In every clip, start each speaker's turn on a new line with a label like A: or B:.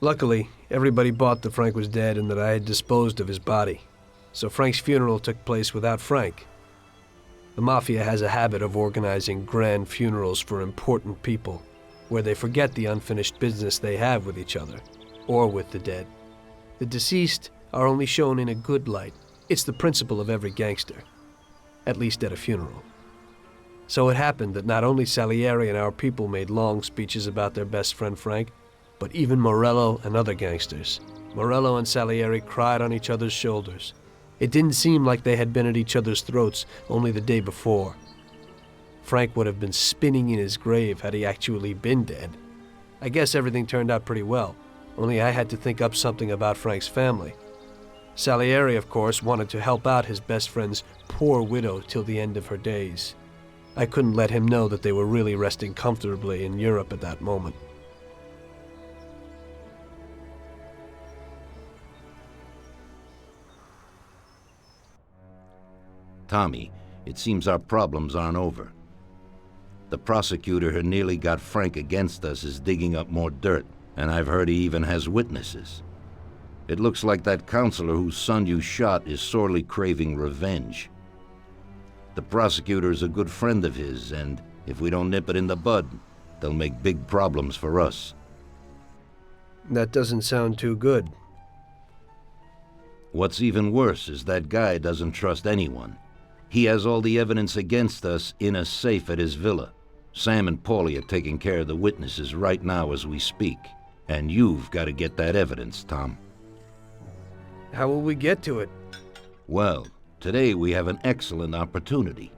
A: Luckily, everybody bought that Frank was dead and that I had disposed of his body. So Frank's funeral took place without Frank. The Mafia has a habit of organizing grand funerals for important people, where they forget the unfinished business they have with each other, or with the dead. The deceased are only shown in a good light. It's the principle of every gangster, at least at a funeral. So it happened that not only Salieri and our people made long speeches about their best friend Frank, but even Morello and other gangsters. Morello and Salieri cried on each other's shoulders. It didn't seem like they had been at each other's throats only the day before. Frank would have been spinning in his grave had he actually been dead. I guess everything turned out pretty well, only I had to think up something about Frank's family. Salieri, of course, wanted to help out his best friend's poor widow till the end of her days. I couldn't let him know that they were really resting comfortably in Europe at that moment.
B: Tommy, it seems our problems aren't over. The prosecutor who nearly got Frank against us is digging up more dirt, and I've heard he even has witnesses. It looks like that counselor whose son you shot is sorely craving revenge. The prosecutor is a good friend of his, and if we don't nip it in the bud, they'll make big problems for us.
A: That doesn't sound too good.
B: What's even worse is that guy doesn't trust anyone. He has all the evidence against us in a safe at his villa. Sam and Paulie are taking care of the witnesses right now as we speak. And you've got to get that evidence, Tom.
A: How will we get to it?
B: Well, today we have an excellent opportunity.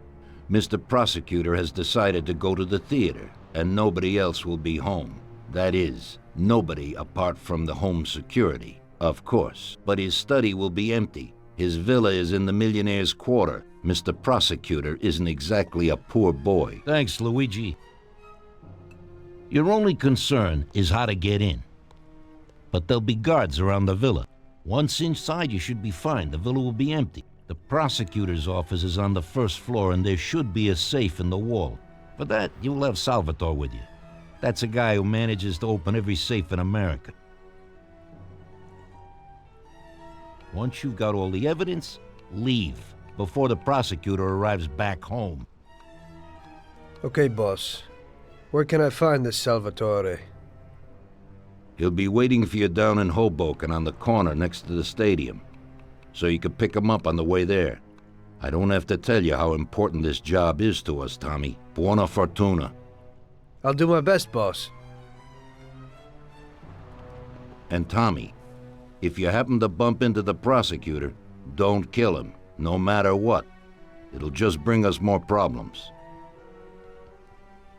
B: Mr. Prosecutor has decided to go to the theater, and nobody else will be home. That is, nobody apart from the home security, of course. But his study will be empty. His villa is in the Millionaire's Quarter. Mr. Prosecutor isn't exactly a poor boy.
C: Thanks, Luigi. Your only concern is how to get in. But there'll be guards around the villa. Once inside, you should be fine. The villa will be empty. The prosecutor's office is on the first floor, and there should be a safe in the wall. For that, you'll have Salvatore with you. That's a guy who manages to open every safe in America. Once you've got all the evidence, leave before the prosecutor arrives back home.
A: Okay, boss. Where can I find this Salvatore?
B: He'll be waiting for you down in Hoboken on the corner next to the stadium, so you can pick him up on the way there. I don't have to tell you how important this job is to us, Tommy. Buona fortuna.
A: I'll do my best, boss.
B: And Tommy, if you happen to bump into the prosecutor, don't kill him, no matter what. It'll just bring us more problems.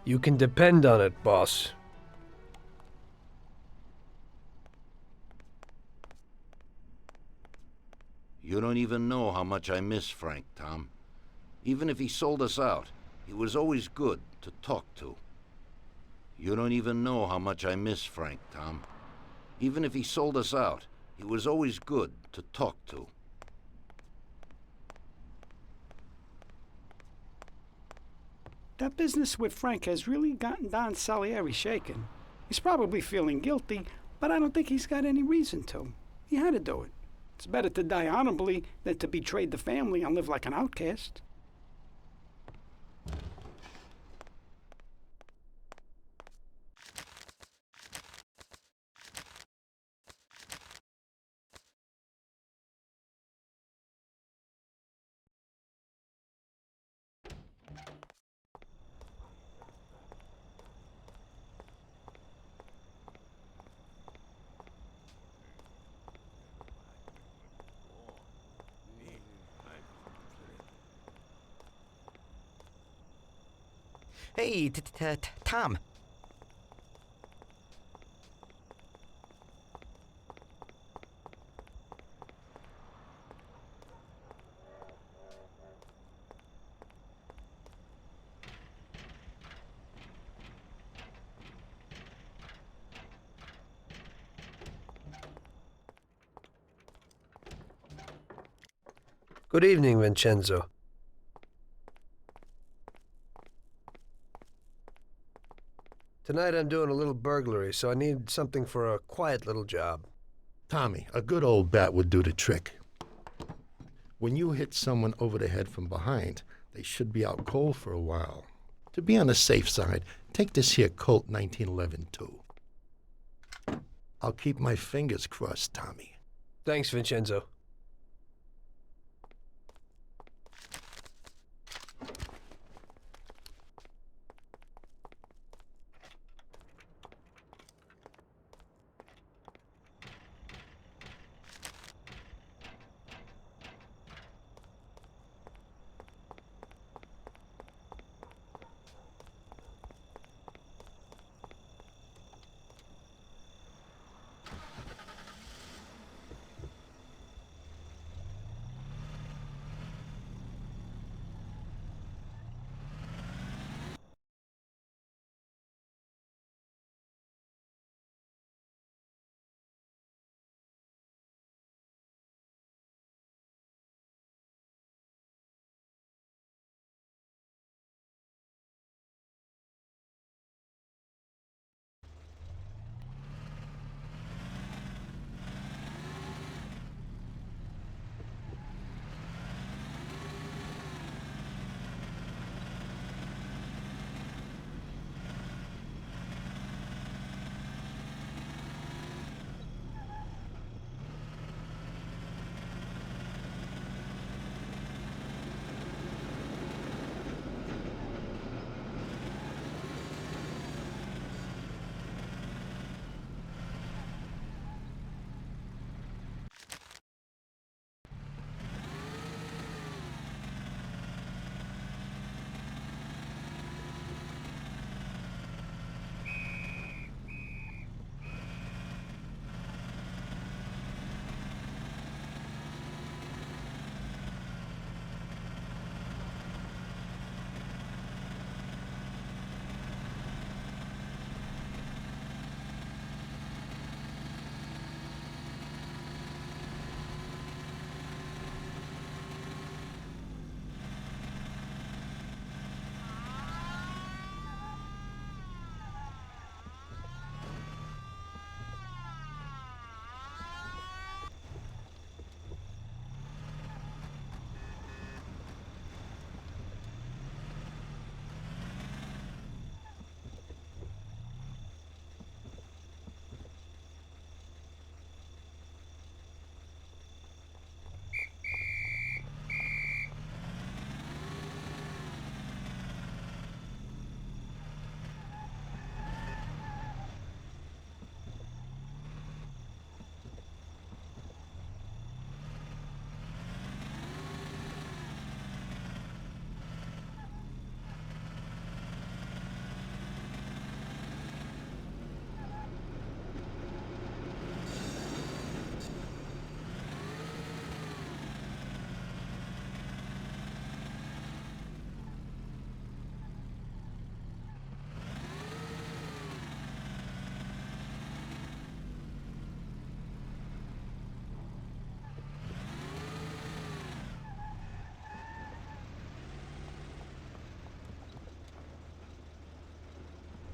A: You can depend on it, boss.
B: You don't even know how much I miss Frank, Tom. Even if he sold us out, he was always good to talk to. You don't even know how much I miss Frank, Tom. Even if he sold us out, he was always good to talk to.
D: That business with Frank has really gotten Don Salieri shaken. He's probably feeling guilty, but I don't think he's got any reason to. He had to do it. It's better to die honorably than to betray the family and live like an outcast.
E: Hey, Tom.
A: Good evening, Vincenzo. Tonight I'm doing a little burglary, so I need something for a quiet little job.
F: Tommy, a good old bat would do the trick. When you hit someone over the head from behind, they should be out cold for a while. To be on the safe side, take this here Colt 1911 too. I'll keep my fingers crossed, Tommy.
A: Thanks, Vincenzo.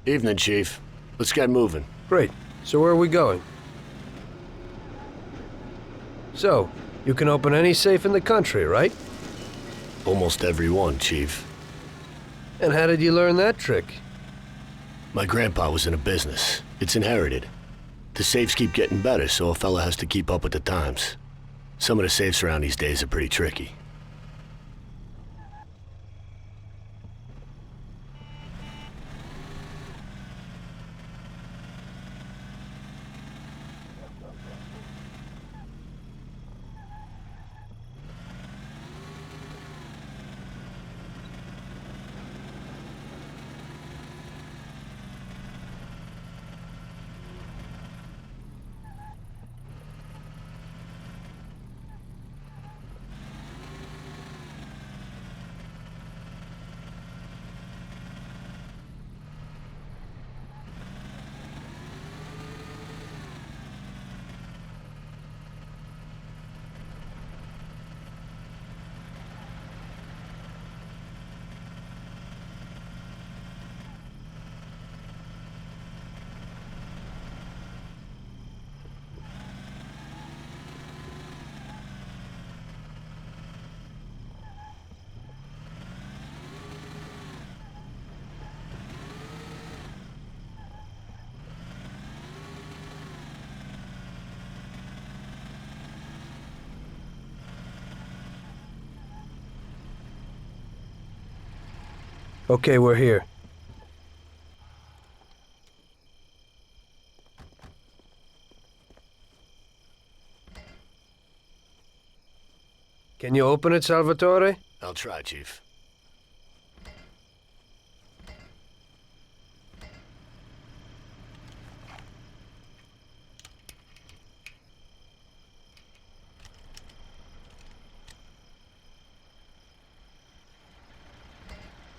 G: Evening, Chief. Let's get moving.
A: Great. So where are we going? So, you can open any safe in the country, right?
G: Almost every one, Chief.
A: And how did you learn that trick?
G: My grandpa was in a business. It's inherited. The safes keep getting better, so a fella has to keep up with the times. Some of the safes around these days are pretty tricky.
A: Okay, we're here. Can you open it, Salvatore?
G: I'll try, Chief.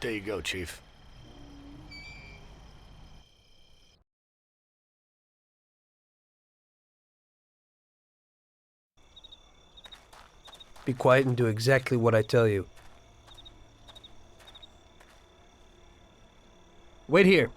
G: There you go, Chief.
A: Be quiet and do exactly what I tell you. Wait here.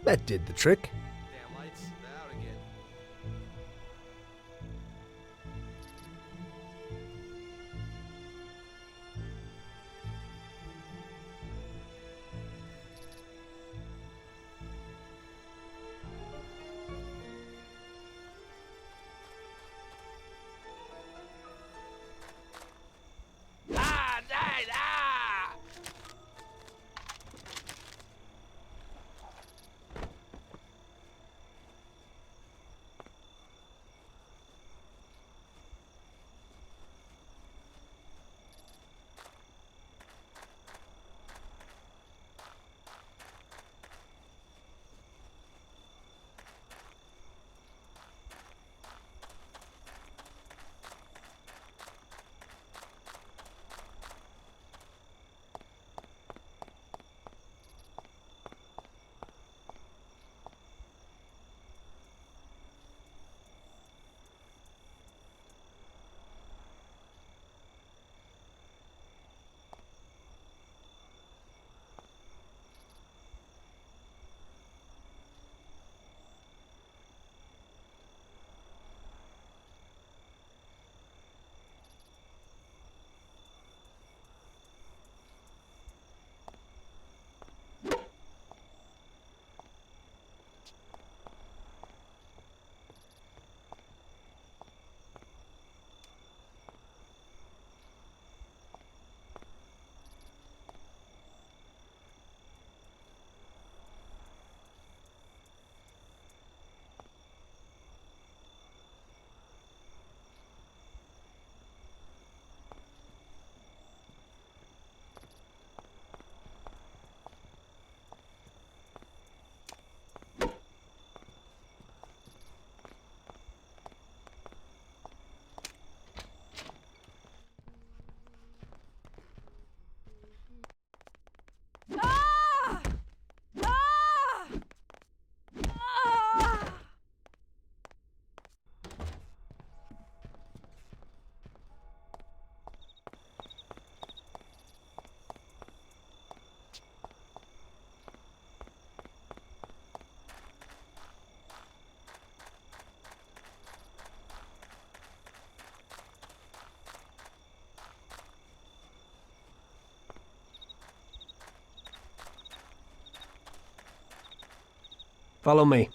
A: That did the trick.
H: Damn lights, they're out again.
A: Follow me.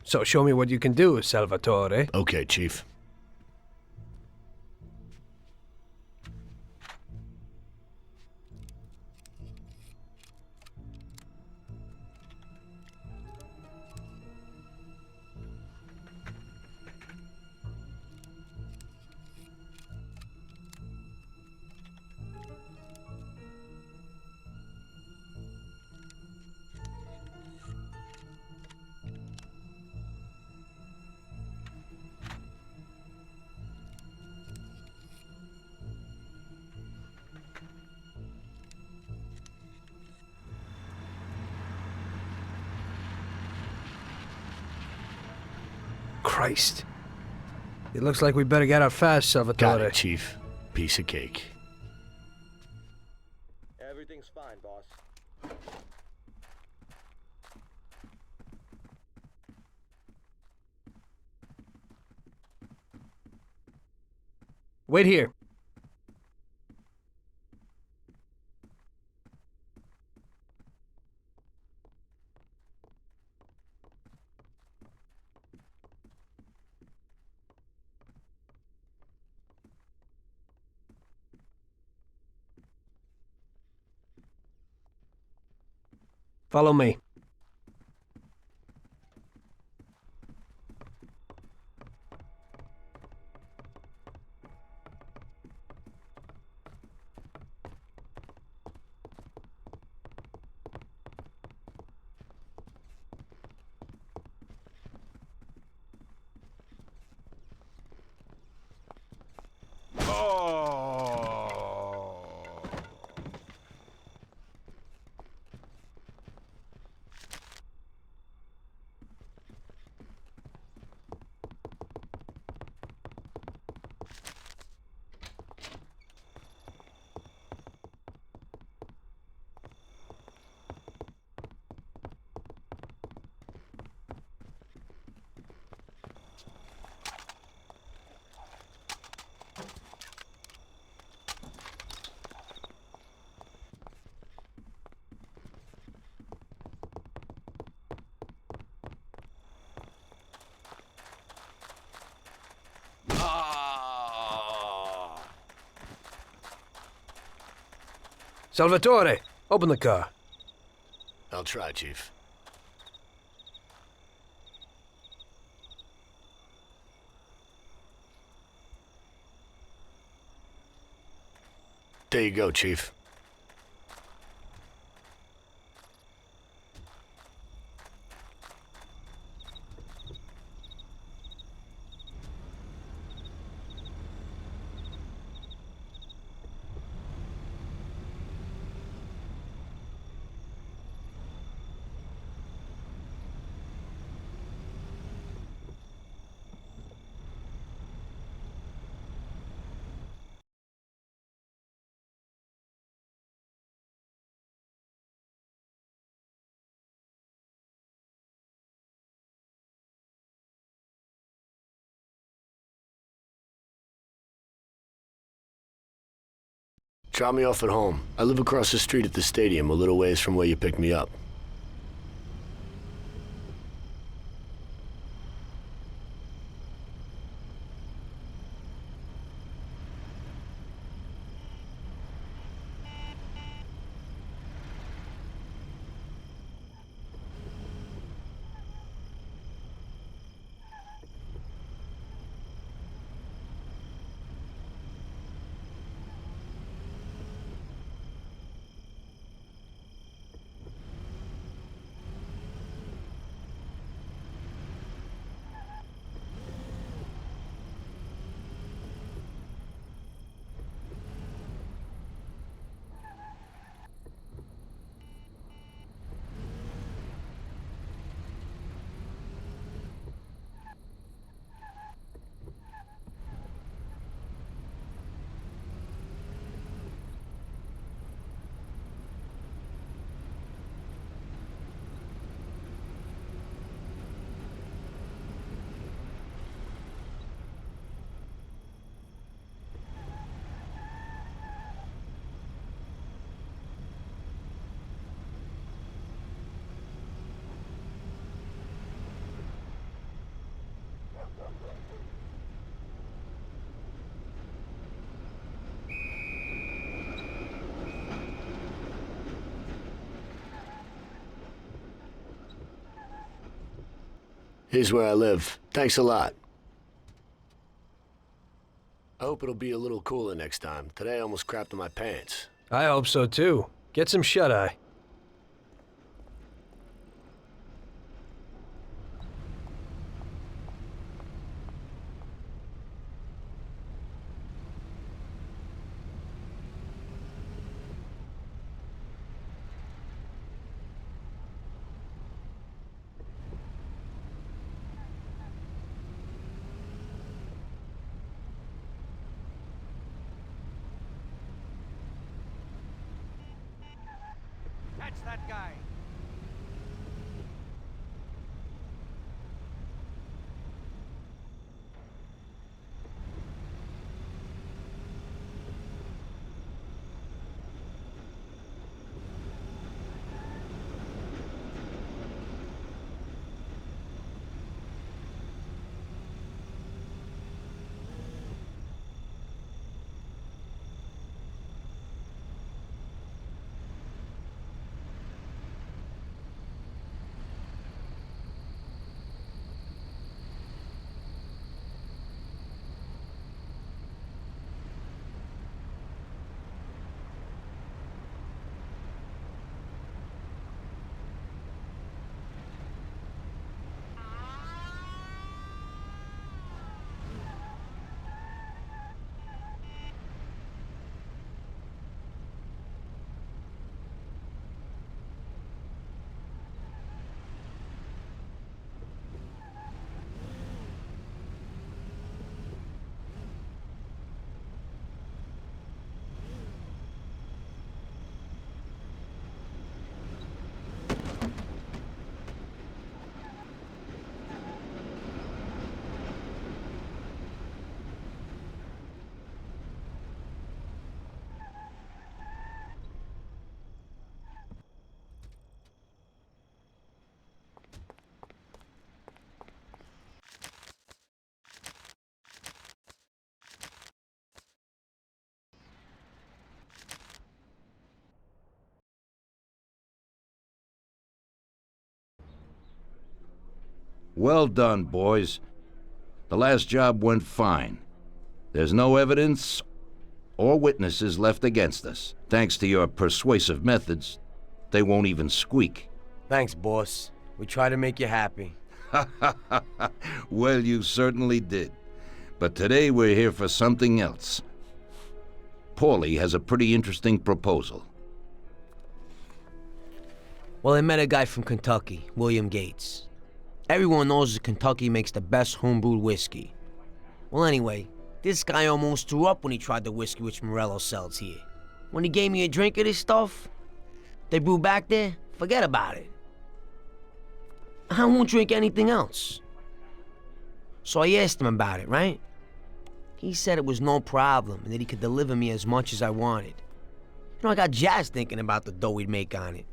A: So show me what you can do, Salvatore.
G: Okay, Chief.
A: Christ. It looks like we better get out fast, Salvatore.
G: Got it, Chief. Piece of cake.
H: Everything's fine, boss.
A: Wait here. Follow me. Salvatore, open the car.
G: I'll try, Chief. There you go, Chief. Drop me off at home. I live across the street at the stadium, a little ways from where you picked me up. Here's where I live. Thanks a lot. I hope it'll be a little cooler next time. Today I almost crapped in my pants.
A: I hope so too. Get some shut-eye.
H: Catch that guy.
B: Well done, boys. The last job went fine. There's no evidence or witnesses left against us. Thanks to your persuasive methods, they won't even squeak.
I: Thanks, boss. We try to make you happy.
B: Well, you certainly did. But today we're here for something else. Paulie has a pretty interesting proposal.
I: Well, I met a guy from Kentucky, William Gates. Everyone knows that Kentucky makes the best homebrewed whiskey. Well, anyway, this guy almost threw up when he tried the whiskey which Morello sells here. When he gave me a drink of this stuff, they brew back there, forget about it. I won't drink anything else. So I asked him about it, right? He said it was no problem and that he could deliver me as much as I wanted. I got jazzed thinking about the dough we'd make on it.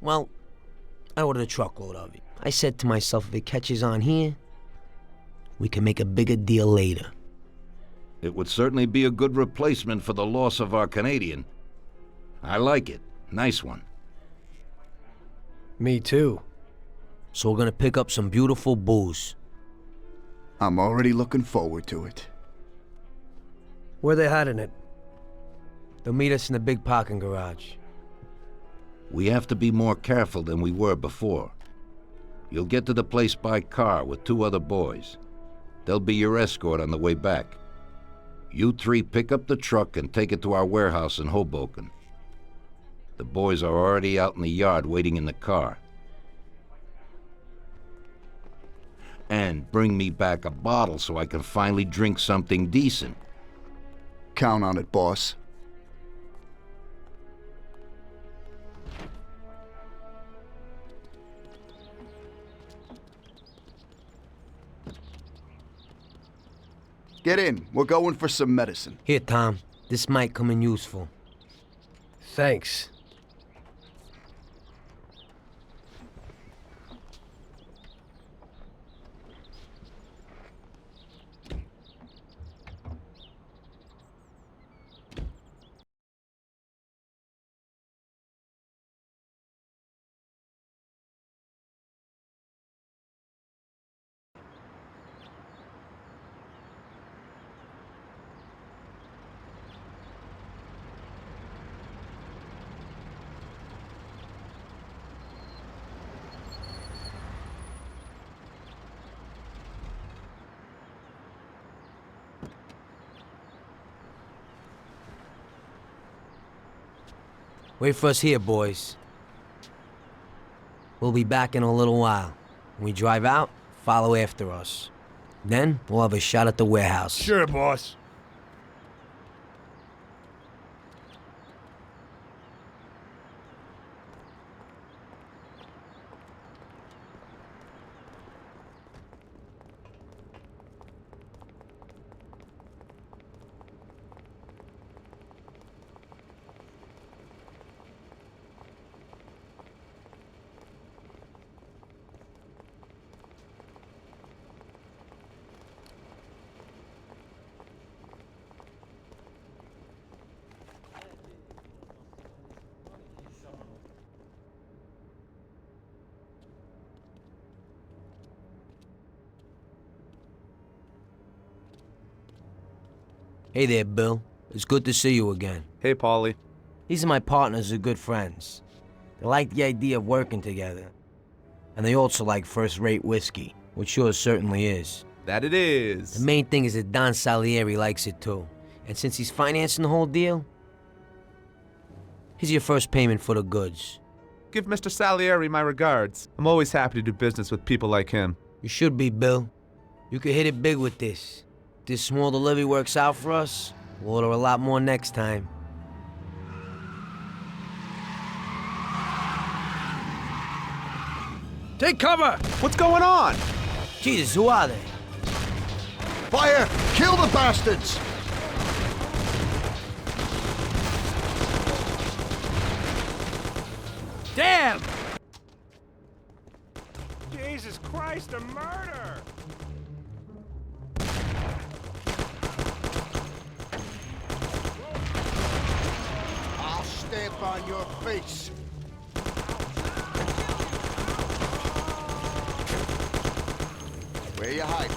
I: Well, I ordered a truckload of it. I said to myself, if it catches on here, we can make a bigger deal later.
B: It would certainly be a good replacement for the loss of our Canadian. I like it. Nice one.
A: Me too.
I: So we're gonna pick up some beautiful booze.
J: I'm already looking forward to it.
A: Where they hiding it?
I: They'll meet us in the big parking garage.
B: We have to be more careful than we were before. You'll get to the place by car with 2 other boys. They'll be your escort on the way back. You 3 pick up the truck and take it to our warehouse in Hoboken. The boys are already out in the yard waiting in the car. And bring me back a bottle so I can finally drink something decent.
J: Count on it, boss. Get in. We're going for some medicine.
I: Here, Tom. This might come in useful.
A: Thanks.
I: Wait for us here, boys. We'll be back in a little while. When we drive out, follow after us. Then, we'll have a shot at the warehouse.
K: Sure, boss.
I: Hey there, Bill. It's good to see you again.
K: Hey, Paulie.
I: These are my partners who are good friends. They like the idea of working together. And they also like first-rate whiskey, which yours certainly is.
K: That it is.
I: The main thing is that Don Salieri likes it too. And since he's financing the whole deal, here's your first payment for the goods.
K: Give Mr. Salieri my regards. I'm always happy to do business with people like him.
I: You should be, Bill. You could hit it big with this. If this small delivery works out for us, we'll order a lot more next time.
A: Take cover!
K: What's going on?
I: Jesus, who are they?
J: Fire! Kill the bastards!
A: Damn!
K: Jesus Christ, a murder!
J: I'll stamp on your face. Where you hiding?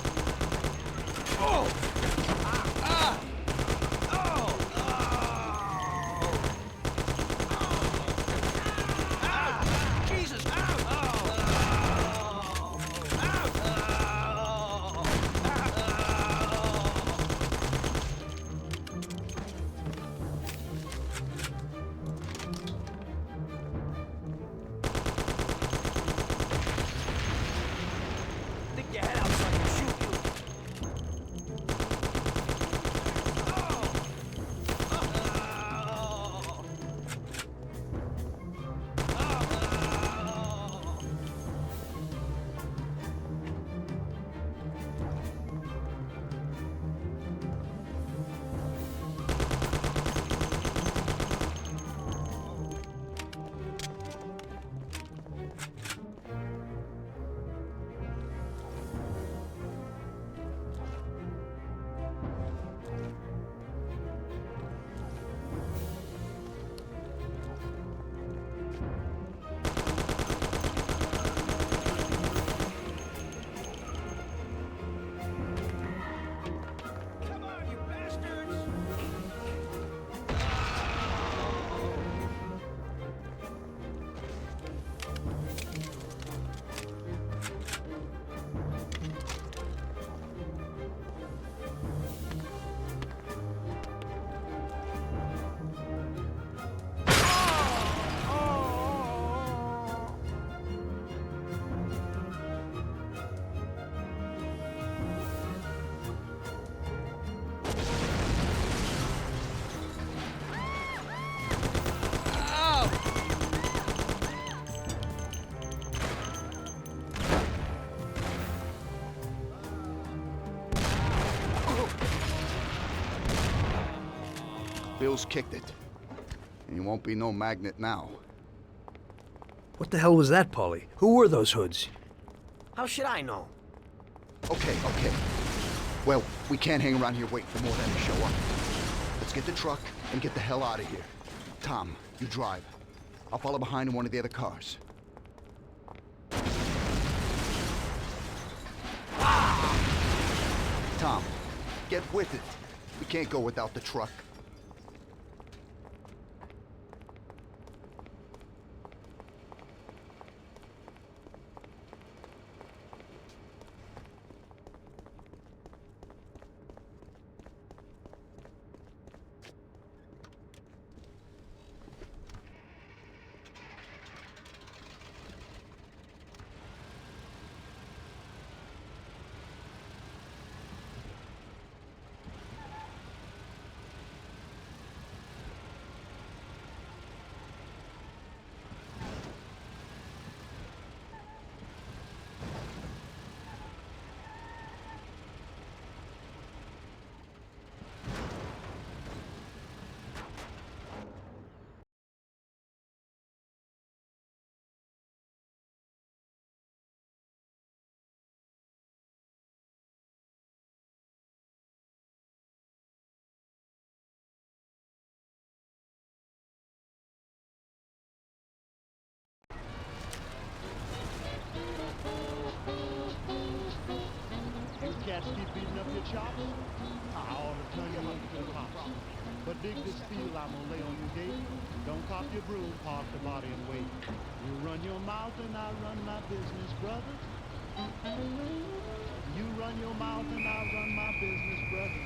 J: Bill's kicked it. And he won't be no magnet now.
A: What the hell was that, Paulie? Who were those hoods?
I: How should I know?
J: Okay. Well, we can't hang around here waiting for more of them to show up. Let's get the truck and get the hell out of here. Tom, you drive. I'll follow behind in one of the other cars. Tom, get with it. We can't go without the truck.
L: dig this steel I'm gonna lay on your gate. Don't cop your broom, park the body and wait. You run your mouth and I run my business, brother. You run your mouth and I run my business, brother.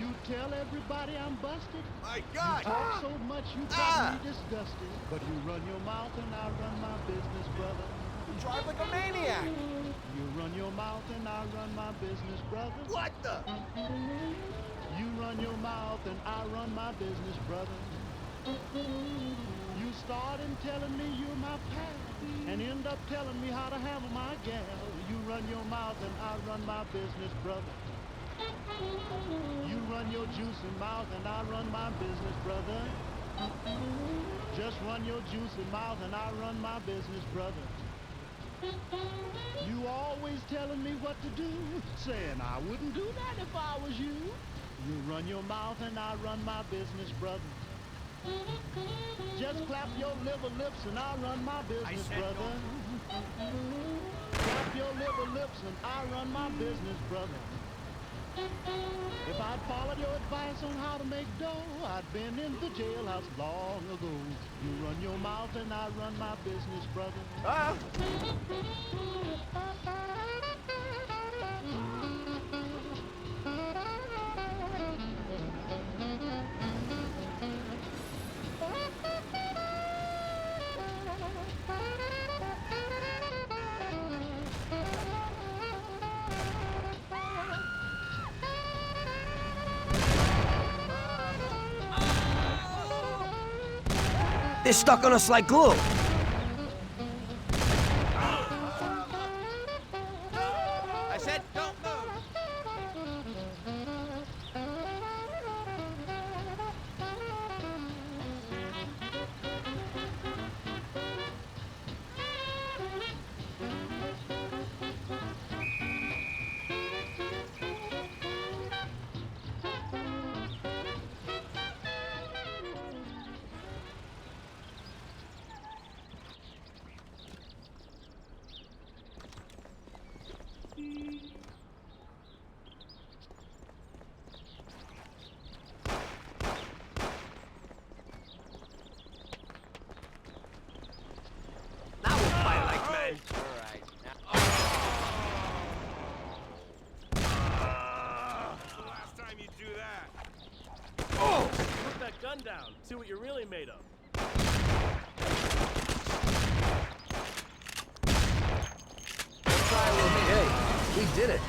L: You tell everybody I'm busted.
H: My God!
L: You talk so much you got me disgusted. But you run your mouth and I run my business, brother.
H: You drive like a maniac!
L: You run your mouth and I run my business, brother.
H: What the?
L: You run your mouth and I run my business, brother. You start in telling me you're my pal and end up telling me how to handle my gal. You run your mouth and I run my business, brother. You run your juicy mouth and I run my business, brother. Just run your juicy mouth and I run my business, brother. You always telling me what to do, saying I wouldn't do that if I was you. You run your mouth and I run my business, brother. Just clap your liver lips and I run my business, brother. Clap your liver lips and I run my business, brother. If I'd followed your advice on how to make dough, I'd been in the jailhouse long ago. You run your mouth and I run my business, brother.
H: Ah!
I: They're stuck on us like glue.
H: I said don't move!
M: Gun down. See what you're really made of.
A: Try with me. Hey, we did it.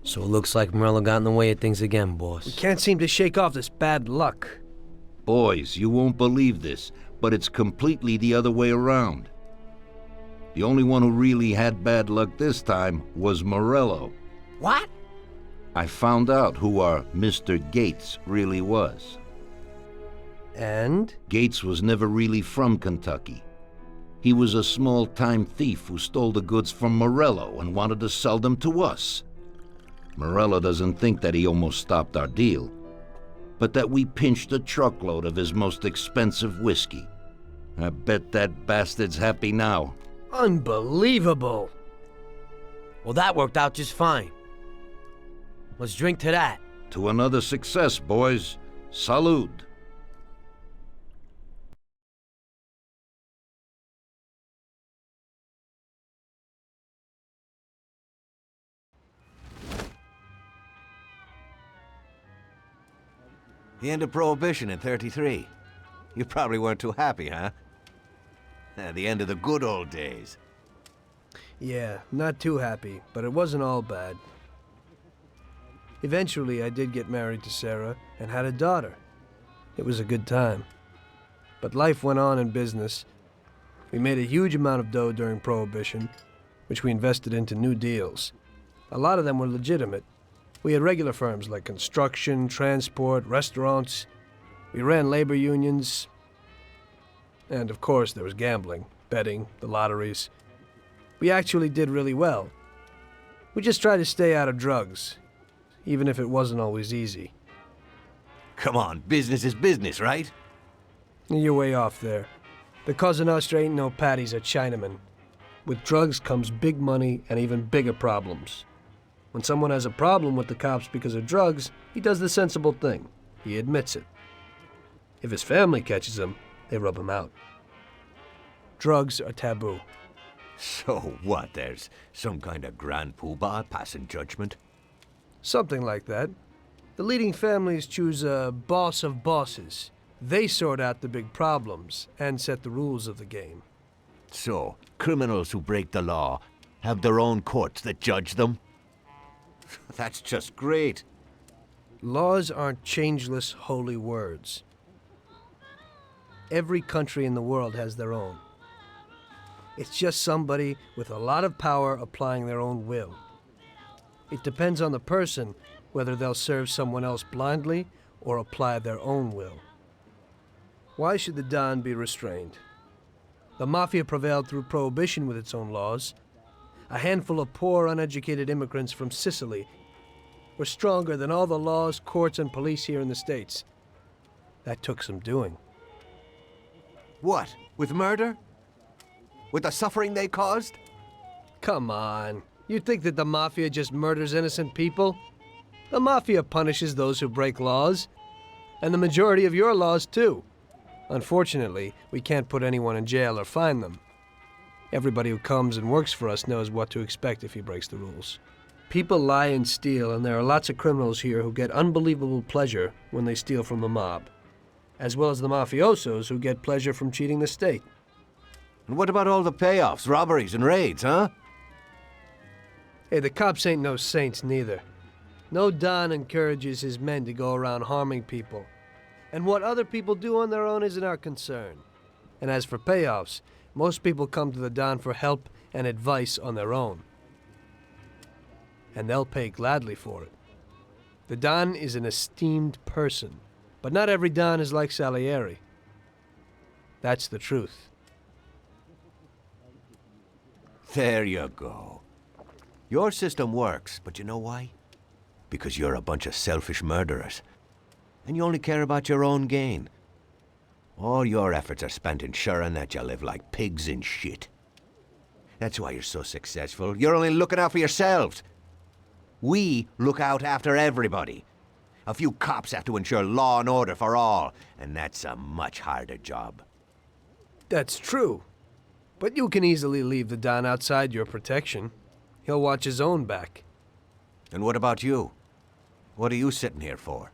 I: So it looks like Morello got in the way of things again, boss.
A: We can't seem to shake off this bad luck.
B: Boys, you won't believe this, but it's completely the other way around. The only one who really had bad luck this time was Morello.
I: What?
B: I found out who our Mr. Gates really was.
A: And?
B: Gates was never really from Kentucky. He was a small-time thief who stole the goods from Morello and wanted to sell them to us. Morello doesn't think that he almost stopped our deal, but that we pinched a truckload of his most expensive whiskey. I bet that bastard's happy now.
A: Unbelievable!
I: Well, that worked out just fine. Let's drink to that.
B: To another success, boys. Salud.
N: The end of Prohibition in '33. You probably weren't too happy, huh? The end of the good old days.
A: Yeah, not too happy, but it wasn't all bad. Eventually, I did get married to Sarah and had a daughter. It was a good time. But life went on in business. We made a huge amount of dough during Prohibition, which we invested into new deals. A lot of them were legitimate. We had regular firms like construction, transport, restaurants. We ran labor unions. And of course, there was gambling, betting, the lotteries. We actually did really well. We just tried to stay out of drugs, even if it wasn't always easy.
N: Come on, business is business, right?
A: You're way off there. The Cosa Nostra ain't no patties or Chinamen. With drugs comes big money and even bigger problems. When someone has a problem with the cops because of drugs, he does the sensible thing. He admits it. If his family catches him, they rub him out. Drugs are taboo.
N: So what, there's some kind of grand poobah passing judgment?
A: Something like that. The leading families choose a boss of bosses. They sort out the big problems and set the rules of the game.
N: So, criminals who break the law have their own courts that judge them? That's just great.
A: Laws aren't changeless holy words. Every country in the world has their own. It's just somebody with a lot of power applying their own will. It depends on the person whether they'll serve someone else blindly or apply their own will. Why should the Don be restrained? The Mafia prevailed through prohibition with its own laws. A handful of poor, uneducated immigrants from Sicily were stronger than all the laws, courts, and police here in the States. That took some doing.
N: What? With murder? With the suffering they caused?
A: Come on. You think that the Mafia just murders innocent people? The Mafia punishes those who break laws. And the majority of your laws, too. Unfortunately, we can't put anyone in jail or fine them. Everybody who comes and works for us knows what to expect if he breaks the rules. People lie and steal, and there are lots of criminals here who get unbelievable pleasure when they steal from the mob, as well as the mafiosos who get pleasure from cheating the state.
N: And what about all the payoffs, robberies, and raids, huh?
A: Hey, the cops ain't no saints neither. No Don encourages his men to go around harming people. And what other people do on their own isn't our concern. And as for payoffs, most people come to the Don for help and advice on their own. And they'll pay gladly for it. The Don is an esteemed person, but not every Don is like Salieri. That's the truth.
N: There you go. Your system works, but you know why? Because you're a bunch of selfish murderers. And you only care about your own gain. All your efforts are spent ensuring that you live like pigs in shit. That's why you're so successful. You're only looking out for yourselves. We look out after everybody. A few cops have to ensure law and order for all, and that's a much harder job.
A: That's true. But you can easily leave the Don outside your protection. He'll watch his own back.
N: And what about you? What are you sitting here for?